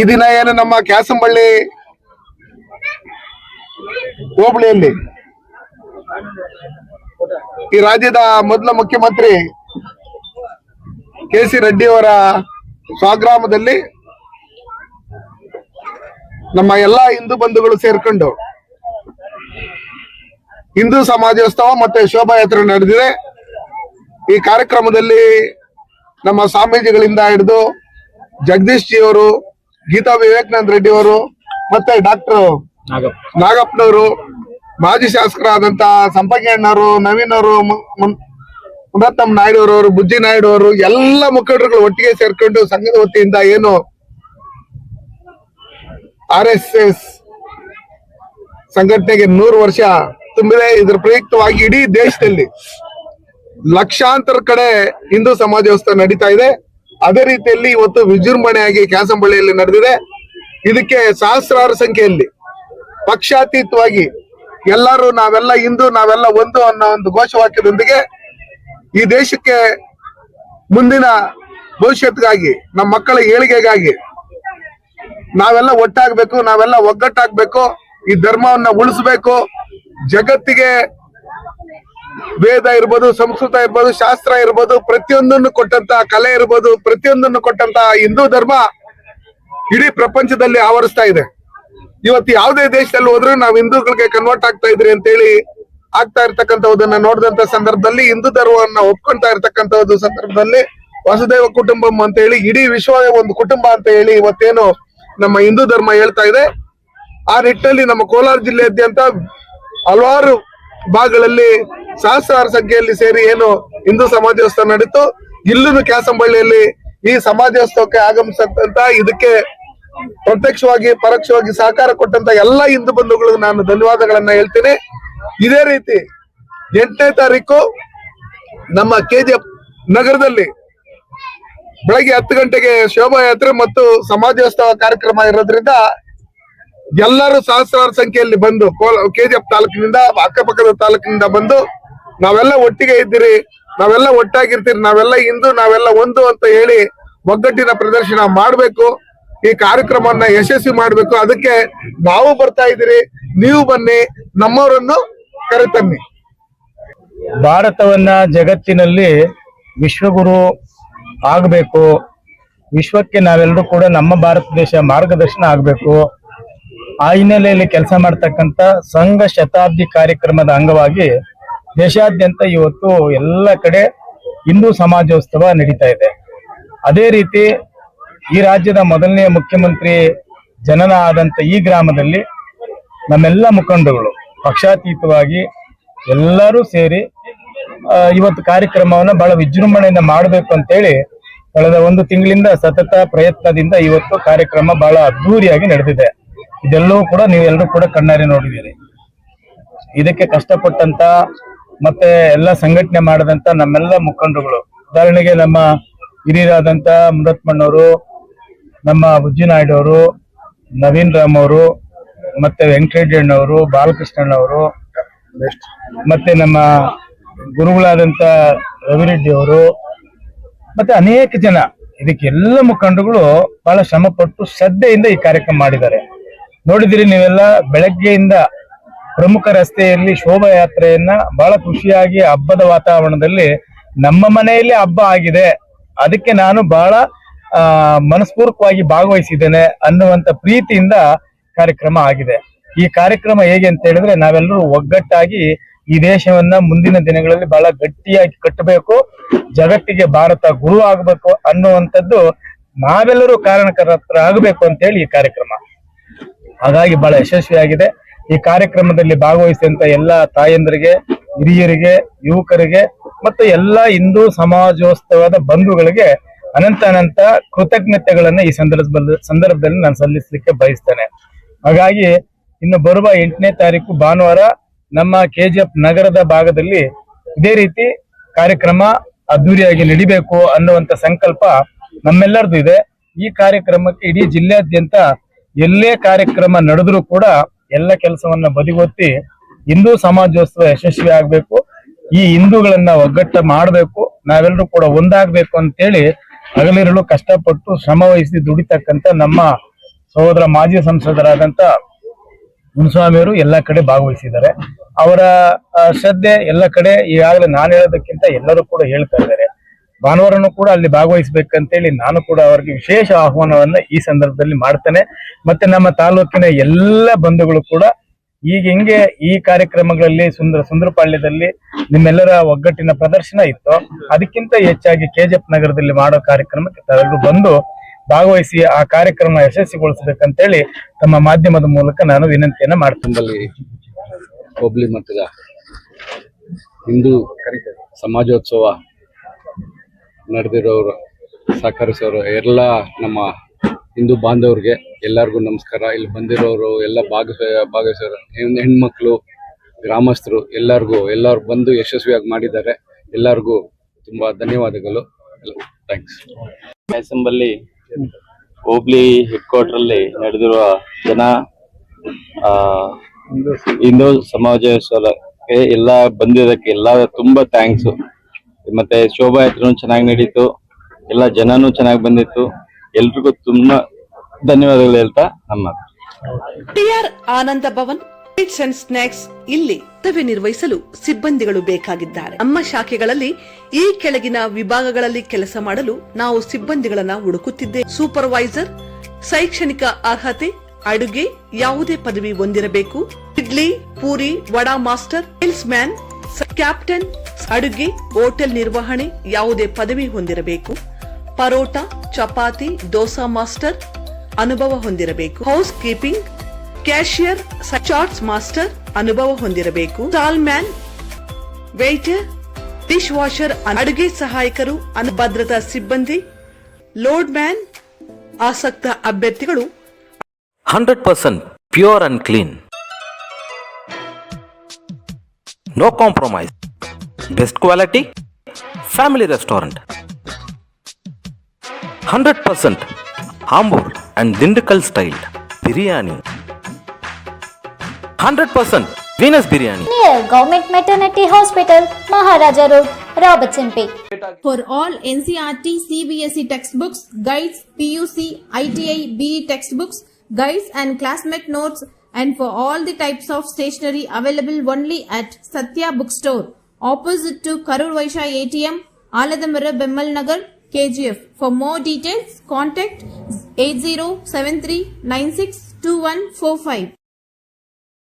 ಈ ದಿನ ಏನು ನಮ್ಮ ಕ್ಯಾಸಂಬಳ್ಳಿ ಹೋಬಳಿಯಲ್ಲಿ ಈ ರಾಜ್ಯದ ಮೊದಲ ಮುಖ್ಯಮಂತ್ರಿ ಕೆ.ಸಿ. ರೆಡ್ಡಿ ಅವರ ಸ್ವಗ್ರಾಮದಲ್ಲಿ ನಮ್ಮ ಎಲ್ಲಾ ಹಿಂದೂ ಬಂಧುಗಳು ಸೇರ್ಕೊಂಡು ಹಿಂದೂ ಸಮಾಜೋತ್ಸವ ಮತ್ತೆ ಶೋಭಾಯಾತ್ರೆ ನಡೆದಿದೆ. ಈ ಕಾರ್ಯಕ್ರಮದಲ್ಲಿ ನಮ್ಮ ಸ್ವಾಮೀಜಿಗಳಿಂದ ಹಿಡಿದು ಜಗದೀಶ್ ಜಿ ಅವರು, ಗೀತಾ ವಿವೇಕಾನಂದ ರೆಡ್ಡಿ ಅವರು, ಮತ್ತೆ ಡಾಕ್ಟರ್ ನಾಗಪ್ಪನವರು, ಮಾಜಿ ಶಾಸಕರಾದಂತ ಸಂಪಂಗಿ ಅಣ್ಣವರು, ನವೀನ್ ಅವರು, ಮುನರತ್ನಂ ನಾಯ್ಡು ಅವರು, ಬುಜ್ಜಿ ನಾಯ್ಡು ಅವರು, ಎಲ್ಲ ಮುಖಂಡರುಗಳು ಒಟ್ಟಿಗೆ ಸೇರ್ಕೊಂಡು ಸಂಘದ ವತಿಯಿಂದ ಏನು RSS ಸಂಘಟನೆಗೆ 100 ವರ್ಷ ತುಂಬಿದೆ. ಇದರ ಪ್ರಯುಕ್ತವಾಗಿ ಇಡೀ ದೇಶದಲ್ಲಿ ಲಕ್ಷಾಂತರ ಕಡೆ ಹಿಂದೂ ಸಮಾಜೋತ್ಸವ ನಡೀತಾ ಇದೆ. ಅದೇ ರೀತಿಯಲ್ಲಿ ಇವತ್ತು ವಿಜೃಂಭಣೆಯಾಗಿ ಕ್ಯಾಸಂಬಳ್ಳಿಯಲ್ಲಿ ನಡೆದಿದೆ. ಇದಕ್ಕೆ ಸಹಸ್ರಾರು ಸಂಖ್ಯೆಯಲ್ಲಿ ಪಕ್ಷಾತೀತವಾಗಿ ಎಲ್ಲರೂ ನಾವೆಲ್ಲ ಹಿಂದೂ, ನಾವೆಲ್ಲ ಒಂದು ಅನ್ನೋ ಒಂದು ಘೋಷವಾಕ್ಯದೊಂದಿಗೆ ಈ ದೇಶಕ್ಕೆ ಮುಂದಿನ ಭವಿಷ್ಯತ್ಗಾಗಿ, ನಮ್ಮ ಮಕ್ಕಳ ಏಳಿಗೆಗಾಗಿ ನಾವೆಲ್ಲ ಒಟ್ಟಾಗಬೇಕು, ನಾವೆಲ್ಲ ಒಗ್ಗಟ್ಟಾಗಬೇಕು, ಈ ಧರ್ಮವನ್ನ ಉಳಿಸಬೇಕು. ಜಗತ್ತಿಗೆ ವೇದ ಇರ್ಬೋದು, ಸಂಸ್ಕೃತ ಇರ್ಬೋದು, ಶಾಸ್ತ್ರ ಇರ್ಬೋದು, ಪ್ರತಿಯೊಂದನ್ನು ಕೊಟ್ಟಂತ ಕಲೆ ಇರ್ಬೋದು, ಪ್ರತಿಯೊಂದನ್ನು ಕೊಟ್ಟಂತ ಹಿಂದೂ ಧರ್ಮ ಇಡೀ ಪ್ರಪಂಚದಲ್ಲಿ ಆವರಿಸ್ತಾ ಇದೆ. ಇವತ್ತು ಯಾವುದೇ ದೇಶದಲ್ಲಿ ಹೋದ್ರೂ ನಾವು ಹಿಂದೂಗಳಿಗೆ ಕನ್ವರ್ಟ್ ಆಗ್ತಾ ಇದ್ರಿ ಅಂತೇಳಿ ಆಗ್ತಾ ಇರ್ತಕ್ಕಂಥದನ್ನ ನೋಡಿದಂತ ಸಂದರ್ಭದಲ್ಲಿ, ಹಿಂದೂ ಧರ್ಮವನ್ನ ಒಪ್ಕೊಂತಾ ಇರ್ತಕ್ಕಂಥದ್ದು ಸಂದರ್ಭದಲ್ಲಿ ವಸುದೈವ ಕುಟುಂಬಂ ಅಂತ ಹೇಳಿ ಇಡೀ ವಿಶ್ವವೇ ಒಂದು ಕುಟುಂಬ ಅಂತ ಹೇಳಿ ಇವತ್ತೇನು ನಮ್ಮ ಹಿಂದೂ ಧರ್ಮ ಹೇಳ್ತಾ ಇದೆ. ಆ ನಿಟ್ಟಿನಲ್ಲಿ ನಮ್ಮ ಕೋಲಾರ ಜಿಲ್ಲೆಯಾದ್ಯಂತ ಹಲವಾರು ಭಾಗಗಳಲ್ಲಿ ಸಹಸ್ರಾರು ಸಂಖ್ಯೆಯಲ್ಲಿ ಸೇರಿ ಏನು ಹಿಂದೂ ಸಮಾಜೋತ್ಸವ ನಡೀತು. ಇಲ್ಲೂ ಕ್ಯಾಸಂಬಳ್ಳಿಯಲ್ಲಿ ಈ ಸಮಾಜೋತ್ಸವಕ್ಕೆ ಆಗಮಿಸಂತ ಇದಕ್ಕೆ ಪ್ರತ್ಯಕ್ಷವಾಗಿ ಪರೋಕ್ಷವಾಗಿ ಸಹಕಾರ ಕೊಟ್ಟಂತ ಎಲ್ಲ ಹಿಂದೂ ಬಂಧುಗಳಿಗೂ ನಾನು ಧನ್ಯವಾದಗಳನ್ನ ಹೇಳ್ತೀನಿ. ಇದೇ ರೀತಿ 8ನೇ ತಾರೀಕು ನಮ್ಮ KGF ನಗರದಲ್ಲಿ ಬೆಳಗ್ಗೆ 10 ಗಂಟೆಗೆ ಶೋಭಾಯಾತ್ರೆ ಮತ್ತು ಸಮಾಜೋತ್ಸವ ಕಾರ್ಯಕ್ರಮ ಇರೋದ್ರಿಂದ ಎಲ್ಲರೂ ಸಹಸ್ರಾರು ಸಂಖ್ಯೆಯಲ್ಲಿ ಬಂದು KGF ತಾಲೂಕಿನಿಂದ, ಅಕ್ಕಪಕ್ಕದ ತಾಲೂಕಿನಿಂದ ಬಂದು ನಾವೆಲ್ಲ ಒಟ್ಟಿಗೆ ಇದ್ದೀರಿ, ನಾವೆಲ್ಲ ಒಟ್ಟಾಗಿರ್ತೀರಿ, ನಾವೆಲ್ಲ ಹಿಂದೂ, ನಾವೆಲ್ಲ ಒಂದು ಅಂತ ಹೇಳಿ ಒಗ್ಗಟ್ಟಿನ ಪ್ರದರ್ಶನ ಮಾಡಬೇಕು. ಈ ಕಾರ್ಯಕ್ರಮವನ್ನ ಯಶಸ್ವಿ ಮಾಡಬೇಕು. ಅದಕ್ಕೆ ನಾವು ಬರ್ತಾ ಇದ್ದೀರಿ, ನೀವು ಬನ್ನಿ, ನಮ್ಮವರನ್ನು ಕರೆತನ್ನಿ. ಭಾರತವನ್ನ ಜಗತ್ತಿನಲ್ಲಿ ವಿಶ್ವಗುರು ಆಗಬೇಕು, ವಿಶ್ವಕ್ಕೆ ನಾವೆಲ್ಲರೂ ಕೂಡ ನಮ್ಮ ಭಾರತ ದೇಶ ಮಾರ್ಗದರ್ಶನ ಆಗಬೇಕು. ಆ ಹಿನ್ನೆಲೆಯಲ್ಲಿ ಕೆಲಸ ಮಾಡ್ತಕ್ಕಂಥ ಸಂಘ ಶತಾಬ್ದಿ ಕಾರ್ಯಕ್ರಮದ ಅಂಗವಾಗಿ ದೇಶಾದ್ಯಂತ ಇವತ್ತು ಎಲ್ಲ ಕಡೆ ಹಿಂದೂ ಸಮಾಜೋತ್ಸವ ನಡೀತಾ ಇದೆ. ಅದೇ ರೀತಿ ಈ ರಾಜ್ಯದ ಮೊದಲನೇ ಮುಖ್ಯಮಂತ್ರಿ ಜನನ ಆದಂತ ಈ ಗ್ರಾಮದಲ್ಲಿ ನಮ್ಮೆಲ್ಲ ಮುಖಂಡರುಗಳು ಪಕ್ಷಾತೀತವಾಗಿ ಎಲ್ಲರೂ ಸೇರಿ ಇವತ್ತು ಕಾರ್ಯಕ್ರಮವನ್ನ ಬಹಳ ವಿಜೃಂಭಣೆಯಿಂದ ಮಾಡಬೇಕು ಅಂತೇಳಿ ಕಳೆದ 1 ತಿಂಗಳಿಂದ ಸತತ ಪ್ರಯತ್ನದಿಂದ ಇವತ್ತು ಕಾರ್ಯಕ್ರಮ ಬಹಳ ಅದ್ದೂರಿಯಾಗಿ ನಡೆದಿದೆ. ಇದೆಲ್ಲವೂ ಕೂಡ ನೀವೆಲ್ಲರೂ ಕೂಡ ಕಣ್ಣಾರೆ ನೋಡಿದ್ದೀರಿ. ಇದಕ್ಕೆ ಕಷ್ಟಪಟ್ಟಂತ ಮತ್ತೆ ಎಲ್ಲ ಸಂಘಟನೆ ಮಾಡದಂತ ನಮ್ಮೆಲ್ಲ ಮುಖಂಡರುಗಳು, ಉದಾಹರಣೆಗೆ ನಮ್ಮ ಹಿರಿಯರಾದಂತ ಮುನರತ್ನಮ್ಮನವರು, ನಮ್ಮ ಬುಜ್ಜಿ ನಾಯ್ಡು ಅವರು, ನವೀನ್ ರಾಮ್ ಅವರು, ಮತ್ತೆ ವೆಂಕಟರೆಡ್ಡಿಯಣ್ಣವರು, ಬಾಲಕೃಷ್ಣಣ್ಣವರು, ಮತ್ತೆ ನಮ್ಮ ಗುರುಗಳಾದಂತ ರವಿರೆಡ್ಡಿ ಅವರು, ಮತ್ತೆ ಅನೇಕ ಜನ, ಇದಕ್ಕೆಲ್ಲ ಮುಖಂಡರುಗಳು ಬಹಳ ಶ್ರಮ ಪಟ್ಟು ಶ್ರದ್ಧೆಯಿಂದ ಈ ಕಾರ್ಯಕ್ರಮ ಮಾಡಿದ್ದಾರೆ. ನೋಡಿದಿರಿ ನೀವೆಲ್ಲ, ಬೆಳಗ್ಗೆಯಿಂದ ಪ್ರಮುಖ ರಸ್ತೆಯಲ್ಲಿ ಶೋಭಾಯಾತ್ರೆಯನ್ನ ಬಹಳ ಖುಷಿಯಾಗಿ ಹಬ್ಬದ ವಾತಾವರಣದಲ್ಲಿ ನಮ್ಮ ಮನೆಯಲ್ಲಿ ಹಬ್ಬ ಆಗಿದೆ, ಅದಕ್ಕೆ ನಾನು ಬಹಳ ಮನಸ್ಪೂರ್ವಕವಾಗಿ ಭಾಗವಹಿಸಿದ್ದೇನೆ ಅನ್ನುವಂತ ಪ್ರೀತಿಯಿಂದ ಕಾರ್ಯಕ್ರಮ ಆಗಿದೆ. ಈ ಕಾರ್ಯಕ್ರಮ ಹೇಗೆ ಅಂತ ಹೇಳಿದ್ರೆ, ನಾವೆಲ್ಲರೂ ಒಗ್ಗಟ್ಟಾಗಿ ಈ ದೇಶವನ್ನ ಮುಂದಿನ ದಿನಗಳಲ್ಲಿ ಬಹಳ ಗಟ್ಟಿಯಾಗಿ ಕಟ್ಟಬೇಕು, ಜಗತ್ತಿಗೆ ಭಾರತ ಗುರು ಆಗಬೇಕು ಅನ್ನುವಂಥದ್ದು ನಾವೆಲ್ಲರೂ ಕಾರಣಕರ್ತರಾಗಬೇಕು ಅಂತ ಹೇಳಿ ಈ ಕಾರ್ಯಕ್ರಮ ಹಾಗಾಗಿ ಬಹಳ ಯಶಸ್ವಿಯಾಗಿದೆ. ಈ ಕಾರ್ಯಕ್ರಮದಲ್ಲಿ ಭಾಗವಹಿಸಿದಂತ ಎಲ್ಲ ತಾಯಂದರಿಗೆ, ಹಿರಿಯರಿಗೆ, ಯುವಕರಿಗೆ ಮತ್ತು ಎಲ್ಲ ಹಿಂದೂ ಸಮಾಜೋತ್ಸವದ ಬಂಧುಗಳಿಗೆ ಅನಂತ ಕೃತಜ್ಞತೆಗಳನ್ನ ಈ ಸಂದರ್ಭದಲ್ಲಿ ನಾನು ಸಲ್ಲಿಸಲಿಕ್ಕೆ ಬಯಸ್ತೇನೆ. ಹಾಗಾಗಿ ಇನ್ನು ಬರುವ 8ನೇ ತಾರೀಕು ಭಾನುವಾರ ನಮ್ಮ KGF ನಗರದ ಭಾಗದಲ್ಲಿ ಇದೇ ರೀತಿ ಕಾರ್ಯಕ್ರಮ ಅದ್ದೂರಿಯಾಗಿ ನಡಿಬೇಕು ಅನ್ನುವಂತ ಸಂಕಲ್ಪ ನಮ್ಮೆಲ್ಲರದು ಇದೆ. ಈ ಕಾರ್ಯಕ್ರಮಕ್ಕೆ ಇಡೀ ಜಿಲ್ಲೆಯಾದ್ಯಂತ ಎಲ್ಲೇ ಕಾರ್ಯಕ್ರಮ ನಡೆದ್ರೂ ಕೂಡ ಎಲ್ಲ ಕೆಲಸವನ್ನ ಬದಿಗೊತ್ತಿ ಹಿಂದೂ ಸಮಾಜೋತ್ಸವ ಯಶಸ್ವಿ ಆಗ್ಬೇಕು, ಈ ಹಿಂದೂಗಳನ್ನ ಒಗ್ಗಟ್ಟ ಮಾಡಬೇಕು, ನಾವೆಲ್ಲರೂ ಕೂಡ ಒಂದಾಗಬೇಕು ಅಂತೇಳಿ ಹಗಲಿರುಳು ಕಷ್ಟಪಟ್ಟು ಶ್ರಮ ವಹಿಸಿ ದುಡಿತಕ್ಕಂತ ನಮ್ಮ ಸಹೋದರ ಮಾಜಿ ಸಂಸದರಾದಂತ ಮುನ್ಸ್ವಾಮಿಯವರು ಎಲ್ಲ ಕಡೆ ಭಾಗವಹಿಸಿದ್ದಾರೆ. ಅವರ ಶ್ರದ್ಧೆ ಎಲ್ಲ ಕಡೆ ಈಗಾಗಲೇ ನಾನು ಹೇಳೋದಕ್ಕಿಂತ ಎಲ್ಲರೂ ಕೂಡ ಹೇಳ್ತಾ ಇದ್ದಾರೆ. ಭಾನುವಾರನು ಕೂಡ ಅಲ್ಲಿ ಭಾಗವಹಿಸಬೇಕಂತೇಳಿ ನಾನು ಕೂಡ ಅವರಿಗೆ ವಿಶೇಷ ಆಹ್ವಾನವನ್ನ ಈ ಸಂದರ್ಭದಲ್ಲಿ ಮಾಡ್ತೇನೆ. ಮತ್ತೆ ನಮ್ಮ ತಾಲೂಕಿನ ಎಲ್ಲ ಬಂಧುಗಳು ಕೂಡ ಈಗ ಹಿಂಗೆ ಈ ಕಾರ್ಯಕ್ರಮಗಳಲ್ಲಿ ಸುಂದರಪಾಳ್ಯದಲ್ಲಿ ನಿಮ್ಮೆಲ್ಲರ ಒಗ್ಗಟ್ಟಿನ ಪ್ರದರ್ಶನ ಇತ್ತು, ಅದಕ್ಕಿಂತ ಹೆಚ್ಚಾಗಿ ಕೆಜಿಎಫ್ ನಗರದಲ್ಲಿ ಮಾಡೋ ಕಾರ್ಯಕ್ರಮಕ್ಕೆ ತಾವೆಲ್ಲರೂ ಬಂದು ಭಾಗವಹಿಸಿ ಆ ಕಾರ್ಯಕ್ರಮ ಯಶಸ್ವಿಗೊಳಿಸಬೇಕಂತೇಳಿ ತಮ್ಮ ಮಾಧ್ಯಮದ ಮೂಲಕ ನಾನು ವಿನಂತಿಯನ್ನ ಮಾಡ್ತೀನಿ. ಹೋಬಳಿ ಮಟ್ಟದ ಹಿಂದೂ ಸಮಾಜೋತ್ಸವ ನಡೆದಿರೋರು ಸಹಕರಿಸೋರು ಎಲ್ಲ ನಮ್ಮ ಹಿಂದೂ ಬಾಂಧವರಿಗೆ ಎಲ್ಲರಿಗೂ ನಮಸ್ಕಾರ. ಇಲ್ಲಿ ಬಂದಿರೋರು ಎಲ್ಲ ಭಾಗವಹಿಸೋರು ಹೆಣ್ಮಕ್ಳು ಗ್ರಾಮಸ್ಥರು ಎಲ್ಲರೂ ಬಂದು ಯಶಸ್ವಿಯಾಗಿ ಮಾಡಿದ್ದಾರೆ. ಎಲ್ಲರಿಗೂ ತುಂಬಾ ಧನ್ಯವಾದಗಳು. ಥ್ಯಾಂಕ್ಸ್. ಕ್ಯಾಸಂಬಲ್ಲಿ ಹೋಬ್ಳಿ ಹೆಡ್ ಕ್ವಾರ್ಟರ್ ಅಲ್ಲಿ ನಡೆದಿರುವ ಹಿಂದೂ ಸಮಾಜೋತ್ಸವಕ್ಕೆ ಎಲ್ಲ ಬಂದಿದ್ದಕ್ಕೆ ಎಲ್ಲ ತುಂಬಾ ಥ್ಯಾಂಕ್ಸ್. ಮತ್ತೆ ಶೋಭಾಯಾತ್ರೆನೂ ಚೆನ್ನಾಗಿ ನಡೀತು, ಎಲ್ಲ ಜನನೂ ಚೆನ್ನಾಗಿ ಬಂದಿತ್ತು. ಎಲ್ರಿಗೂ ತುಂಬಾ ಧನ್ಯವಾದಗಳು ಹೇಳ್ತಾ ನಮ್ಮ TR Ananda Bhavan sweets and snacks ಇಲ್ಲಿ ಕರ್ತವ್ಯ ನಿರ್ವಹಿಸಲು ಸಿಬ್ಬಂದಿಗಳು ಬೇಕಾಗಿದ್ದಾರೆ. ನಮ್ಮ ಶಾಖೆಗಳಲ್ಲಿ ಈ ಕೆಳಗಿನ ವಿಭಾಗಗಳಲ್ಲಿ ಕೆಲಸ ಮಾಡಲು ನಾವು ಸಿಬ್ಬಂದಿಗಳನ್ನ ಹುಡುಕುತ್ತಿದ್ದೇವೆ. ಸೂಪರ್ವೈಸರ್, ಶೈಕ್ಷಣಿಕ ಅರ್ಹತೆ, ಅಡುಗೆ ಯಾವುದೇ ಪದವಿ ಹೊಂದಿರಬೇಕು. Idli, puri, vada master, sales man, captain, ಅಡುಗೆ, ಹೋಟೆಲ್ ನಿರ್ವಹಣೆ ಯಾವುದೇ ಪದವಿ ಹೊಂದಿರಬೇಕು. ಪರೋಟ, ಚಪಾತಿ, ದೋಸಾ ಮಾಸ್ಟರ್ ಅನುಭವ ಹೊಂದಿರಬೇಕು. Housekeeping, cashier, chaats master ಅನುಭವ ಹೊಂದಿರಬೇಕು. Stall man, waiter, dish washer, ಅಡುಗೆ ಸಹಾಯಕರು, ಭದ್ರತಾ ಸಿಬ್ಬಂದಿ, ಲೋಡ್ ಮ್ಯಾನ್. ಆಸಕ್ತ ಅಭ್ಯರ್ಥಿಗಳು 100% pure and clean. No compromise. Best quality. Family restaurant. 100% Ambur and Dindukal style biryani. 100% Venus biryani. Near Government Maternity Hospital, Maharaja Road, Robertson Peak. For all NCERT, CBSE textbooks, guides, PUC, ITI, BE textbooks, guides and classmate notes, and for all the types of stationery available only at Satya Bookstore, opposite to Karur Vaishya ATM, Aladamara, Bemmal Nagar, KGF. For more details, contact 8073962145.